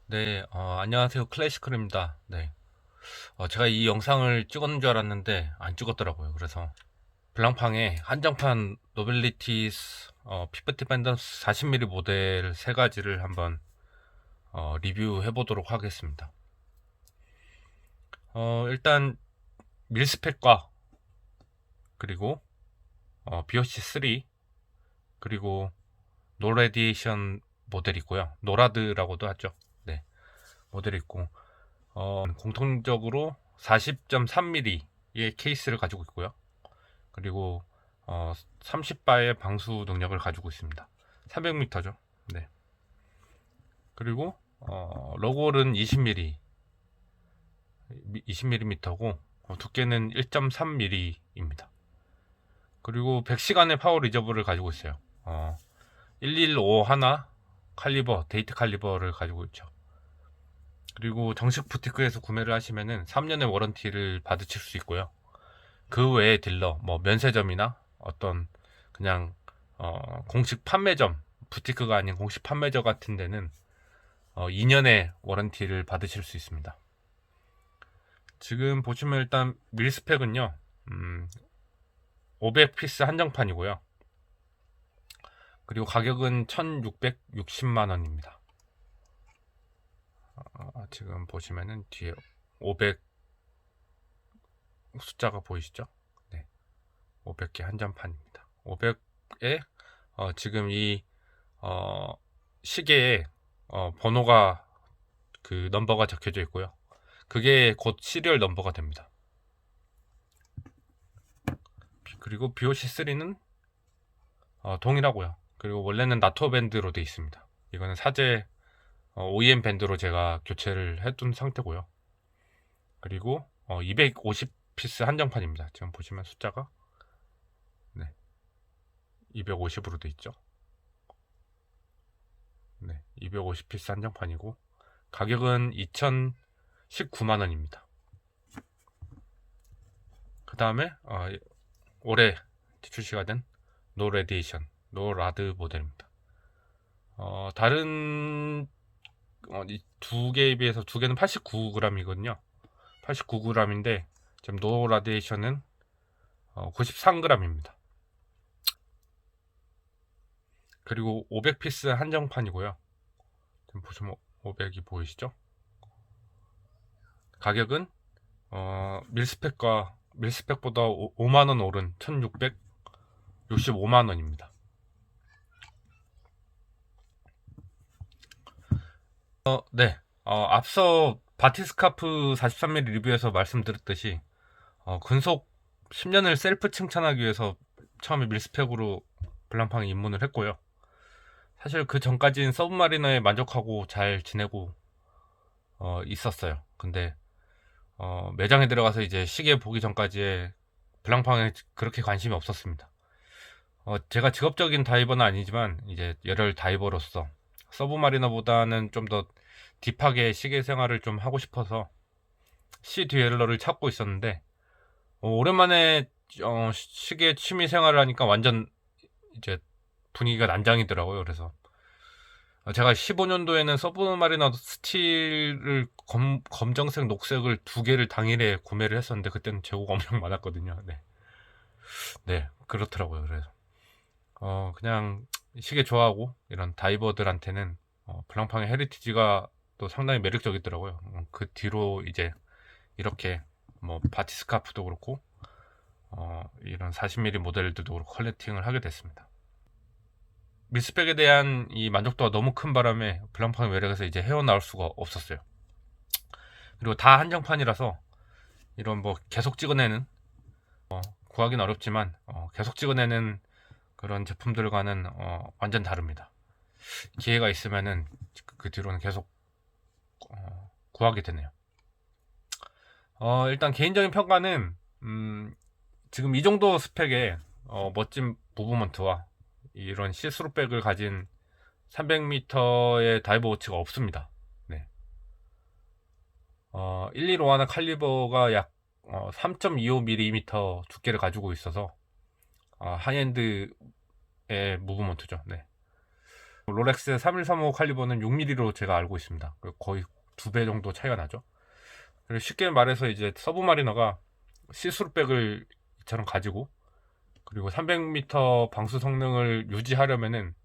네, 안녕하세요. 클래시클입니다. 네. 제가 이 영상을 찍었는 줄 알았는데 안 찍었더라고요. 그래서 블랑팡의 한정판 노빌리티 피프티 밴덤스 40mm 모델 세 가지를 한번 리뷰해 보도록 하겠습니다. 일단 밀스펙과 그리고 BOC3 그리고 노레디에이션 모델이 있고요. 노라드라고도 하죠. 네, 모델이 있고 공통적으로 40.3mm의 케이스를 가지고 있고요. 그리고 30바의 방수 능력을 가지고 있습니다. 300m죠. 네. 그리고 러그홀은 20mm고 두께는 1.3mm입니다. 그리고 100시간의 파워 리저브를 가지고 있어요. 115 하나 칼리버, 데이트 칼리버를 가지고 있죠. 그리고 정식 부티크에서 구매를 하시면은 3년의 워런티를 받으실 수 있고요. 그 외에 딜러, 뭐 면세점이나 어떤 그냥 공식 판매점, 부티크가 아닌 공식 판매점 같은 데는 2년의 워런티를 받으실 수 있습니다. 지금 보시면 일단 밀스펙은요, 500피스 한정판이고요. 그리고 가격은 1660만 원입니다. 지금 보시면은 뒤에 500 숫자가 보이시죠? 네, 500개 한정판입니다. 500에 지금 이 시계에 번호가 그 넘버가 적혀져 있고요. 그게 곧 시리얼 넘버가 됩니다. 그리고 BOC3는 동일하고요. 그리고 원래는 나토 밴드로 되어 있습니다. 이거는 사제 OEM 밴드로 제가 교체를 해둔 상태고요. 그리고 250피스 한정판입니다. 지금 보시면 숫자가 네, 250으로 되어 있죠. 네, 250피스 한정판이고 가격은 2019만 원입니다. 그 다음에 올해 출시가 된 노레디에이션, 노라드 모델입니다. 다른 두 개에 비해서 두 개는 89g이거든요. 89g인데 지금 노라디에이션은 93g입니다. 그리고 500피스 한정판이고요. 지금 보시면 500이 보이시죠? 가격은 밀스펙보다 5만원 오른 1665만원입니다. 네. 앞서 바티스카프 43mm 리뷰에서 말씀드렸듯이 근속 10년을 셀프 칭찬하기 위해서 처음에 밀스펙으로 블랑팡에 입문을 했고요. 사실 그 전까지는 서브마리너에 만족하고 잘 지내고 있었어요. 근데 매장에 들어가서 이제 시계 보기 전까지의 블랑팡에 그렇게 관심이 없었습니다. 제가 직업적인 다이버는 아니지만 이제 열혈 다이버로서 서브마리너보다는 좀 더 딥하게 시계 생활을 좀 하고 싶어서 C 듀엘러를 찾고 있었는데 오랜만에 시계 취미 생활을 하니까 완전 이제 분위기가 난장이더라고요. 그래서 제가 15년도에는 서브마리너 스틸을 검정색, 녹색을 두 개를 당일에 구매를 했었는데 그때는 재고가 엄청 많았거든요. 네, 네 그렇더라고요. 그래서 그냥 시계 좋아하고 이런 다이버들한테는 블랑팡의 헤리티지가 또 상당히 매력적이더라고요. 그 뒤로 이제 이렇게 뭐 바티스카프도 그렇고 이런 40mm 모델들도 그렇고 컬렉팅을 하게 됐습니다. 밀스펙에 대한 이 만족도가 너무 큰 바람에 블랑팡의 매력에서 이제 헤어나올 수가 없었어요. 그리고 다 한정판이라서 이런 뭐 계속 찍어내는 구하기는 어렵지만 계속 찍어내는 그런 제품들과는 완전 다릅니다. 기회가 있으면은 그 뒤로는 계속 구하게 되네요. 일단 개인적인 평가는 지금 이 정도 스펙의 멋진 무브먼트와 이런 시스루백을 가진 300m의 다이버 워치가 없습니다. 네. 115하나 칼리버가 약 3.25mm 두께를 가지고 있어서 하이엔드의 무브먼트죠. 네. 롤렉스의 3135 칼리버는 6mm로 제가 알고 있습니다. 거의 2배 정도 차이가 나죠. 그리고 쉽게 말해서 이제 서브마리너가 시스루백을 이처럼 가지고, 그리고 300m 방수 성능을 유지하려면은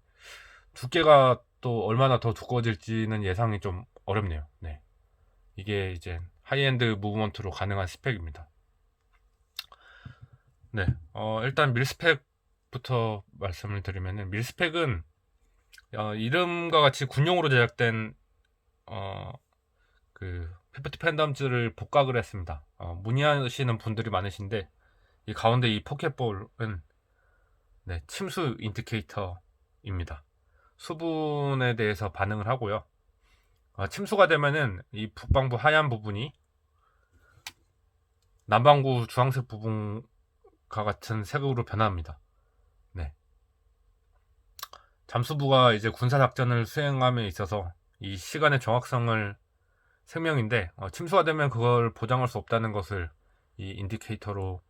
두께가 또 얼마나 더 두꺼워질지는 예상이 좀 어렵네요. 네. 이게 이제 하이엔드 무브먼트로 가능한 스펙입니다. 네. 일단 밀스펙부터 말씀을 드리면은, 밀스펙은 이름과 같이 군용으로 제작된 그 피프티 팬덤즈를 복각을 했습니다. 문의하시는 분들이 많으신데, 이 가운데 이 포켓볼은 네, 침수 인디케이터입니다. 수분에 대해서 반응을 하고요. 침수가 되면은 이 북방부 하얀 부분이 남반구 주황색 부분과 같은 색으로 변합니다. 네. 잠수부가 이제 군사 작전을 수행함에 있어서 이 시간의 정확성을 생명인데, 침수가 되면 그걸 보장할 수 없다는 것을 이 인디케이터로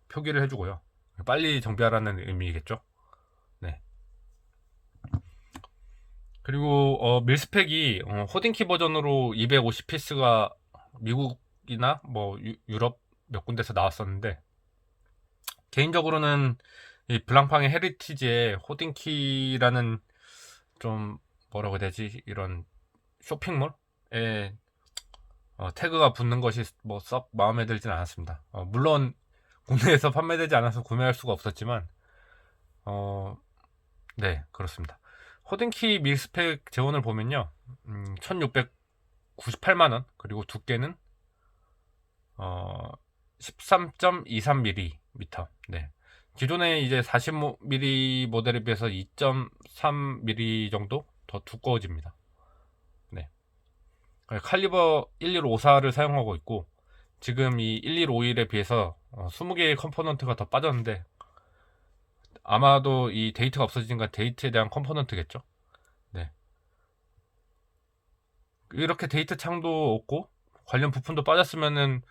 표기를 해주고요. 빨리 정비하라는 의미겠죠. 네. 그리고 밀스펙이 호딩키 버전으로 250피스가 미국이나 뭐 유럽 몇 군데서 나왔었는데, 개인적으로는 이 블랑팡의 헤리티지의 호딩키라는, 좀 뭐라고 해야 되지, 이런 쇼핑몰에 태그가 붙는 것이 뭐 썩 마음에 들진 않았습니다. 물론 국내에서 판매되지 않아서 구매할 수가 없었지만, 네, 그렇습니다. 호딩키 밀스펙 재원을 보면요, 1698만원, 그리고 두께는 13.23mm. 네. 기존의 이제 40mm 모델에 비해서 2.3mm 정도 더 두꺼워집니다. 네. 칼리버 1154를 사용하고 있고, 지금 이 1151에 비해서 20개의 컴포넌트가 더 빠졌는데, 아마도 이 데이트가 없어진 건 데이트에 대한 컴포넌트겠죠. 네. 이렇게 데이트 창도 없고 관련 부품도 빠졌으면은,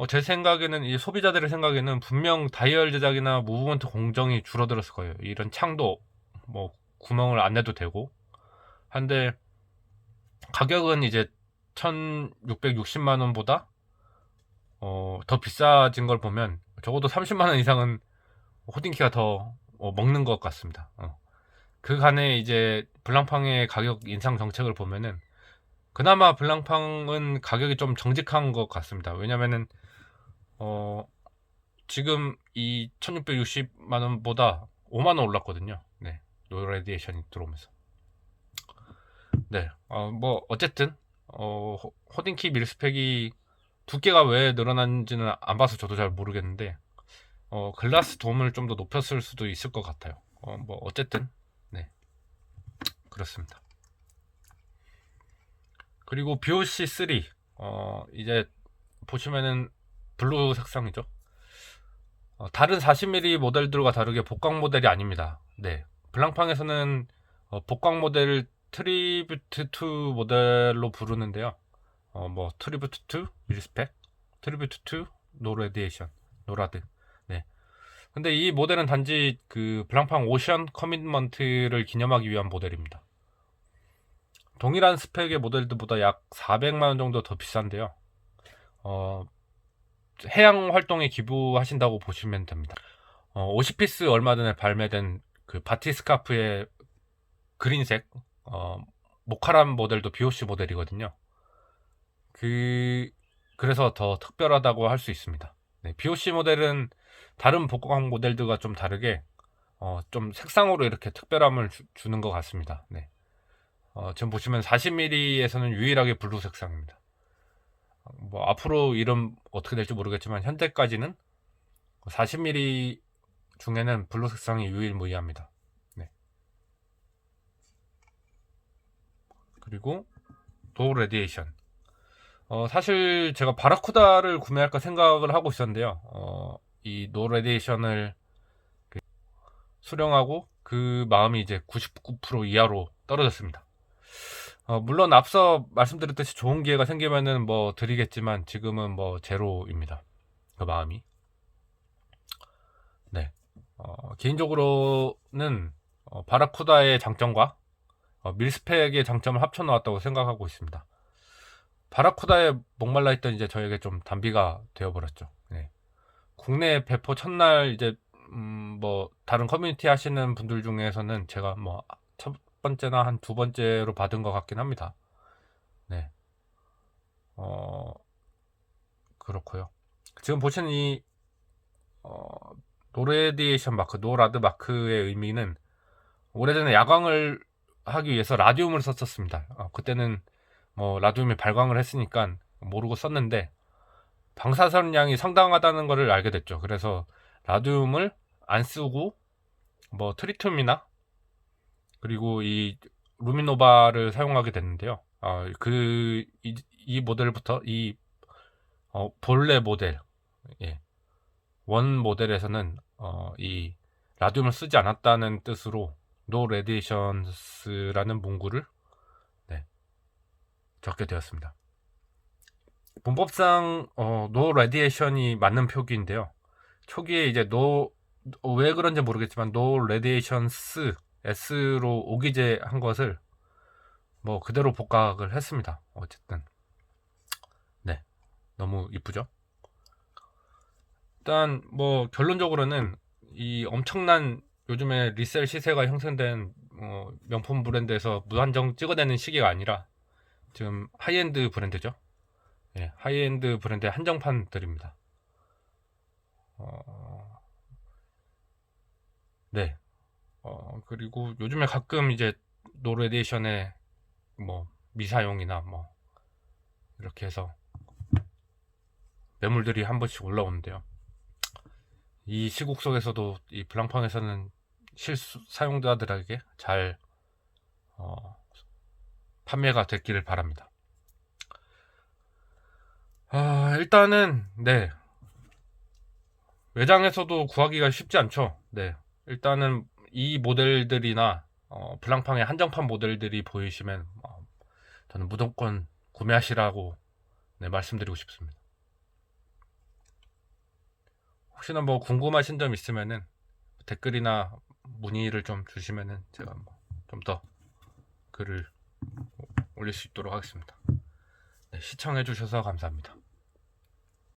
제 생각에는, 이 소비자들의 생각에는 분명 다이얼 제작이나 무브먼트 공정이 줄어들었을 거예요. 이런 창도 뭐 구멍을 안 내도 되고 한데, 가격은 이제 1660만원보다 더 비싸진 걸 보면 적어도 30만원 이상은 호딩키가 더 먹는 것 같습니다. 그간에 이제 블랑팡의 가격 인상 정책을 보면은, 그나마 블랑팡은 가격이 좀 정직한 것 같습니다. 왜냐면은 지금 이 1660만원보다 5만원 올랐거든요. 네, 노 레디에이션이 들어오면서. 네, 뭐 어쨌든 호딩키 밀스펙이 두께가 왜 늘어난지는 안 봐서 저도 잘 모르겠는데, 글라스 돔을 좀 더 높였을 수도 있을 것 같아요. 뭐 어쨌든 네, 그렇습니다. 그리고 BOC3 이제 보시면은 블루 색상이죠. 다른 40mm 모델들과 다르게 복강 모델이 아닙니다. 네, 블랑팡에서는 복강 모델을 트리뷰트 2 모델로 부르는데요. 뭐 트리뷰트 2 밀스펙, 트리뷰트 2 노 레디에이션, 노라드. 네. 근데 이 모델은 단지 그 블랑팡 오션 커밋먼트를 기념하기 위한 모델입니다. 동일한 스펙의 모델들보다 약 400만원 정도 더 비싼데요. 해양 활동에 기부하신다고 보시면 됩니다. 50피스 얼마 전에 발매된 그 바티스카프의 그린색 모카람 모델도 BOC 모델이거든요. 그래서 더 특별하다고 할 수 있습니다. 네, BOC 모델은 다른 복강 모델들과 좀 다르게 좀 색상으로 이렇게 특별함을 주는 것 같습니다. 네. 지금 보시면 40mm에서는 유일하게 블루 색상입니다. 뭐 앞으로 이름 어떻게 될지 모르겠지만 현재까지는 40mm 중에는 블루 색상이 유일무이합니다. 네. 그리고 도어 레디에이션. 사실 제가 바라쿠다를 구매할까 생각을 하고 있었는데요. 이 노 레디에이션을 수령하고 그 마음이 이제 99% 이하로 떨어졌습니다. 물론 앞서 말씀드렸듯이 좋은 기회가 생기면은 뭐 드리겠지만, 지금은 뭐 제로입니다. 그 마음이. 네. 개인적으로는 바라쿠다의 장점과 밀스펙의 장점을 합쳐 놓았다고 생각하고 있습니다. 바라쿠다에 목말라 있던 이제 저에게 좀 단비가 되어버렸죠. 네. 국내 배포 첫날 이제 뭐 다른 커뮤니티 하시는 분들 중에서는 제가 뭐 첫 번째나 한 두 번째로 받은 것 같긴 합니다. 네. 그렇고요. 지금 보시는 이 노레디에이션 마크, 노라드 마크의 의미는 오래전에 야광을 하기 위해서 라듐을 썼었습니다. 그때는 뭐 라듐이 발광을 했으니까 모르고 썼는데 방사선량이 상당하다는 것을 알게 됐죠. 그래서 라듐을 안 쓰고 뭐 트리튬이나 그리고 이 루미노바를 사용하게 됐는데요. 이 모델부터 이 본래 모델, 예, 원 모델에서는 이 라듐을 쓰지 않았다는 뜻으로 No Radiations라는 문구를 네, 적게 되었습니다. 문법상 No Radiation이 맞는 표기인데요. 초기에 이제 왜 그런지 모르겠지만 No Radiations S로 오기제 한 것을 뭐 그대로 복각을 했습니다. 어쨌든 네, 너무 이쁘죠? 일단 뭐 결론적으로는 이 엄청난 요즘에 리셀 시세가 형성된 명품 브랜드에서 무한정 찍어내는 시기가 아니라 지금 하이엔드 브랜드죠. 예, 하이엔드 브랜드의 한정판들입니다. 네. 그리고 요즘에 가끔 이제 노레디에이션의 뭐 미사용이나 뭐 이렇게 해서 매물들이 한 번씩 올라오는데요. 이 시국 속에서도 이 블랑팡에서는 실수 사용자들에게 잘 판매가 됐기를 바랍니다. 일단은 네, 매장에서도 구하기가 쉽지 않죠. 네, 일단은 이 모델들이나 블랑팡의 한정판 모델들이 보이시면 저는 무조건 구매하시라고 네, 말씀드리고 싶습니다. 혹시나 뭐 궁금하신 점 있으면은 댓글이나 문의를 좀 주시면은 제가 뭐 좀 더 글을 올릴 수 있도록 하겠습니다. 네, 시청해 주셔서 감사합니다.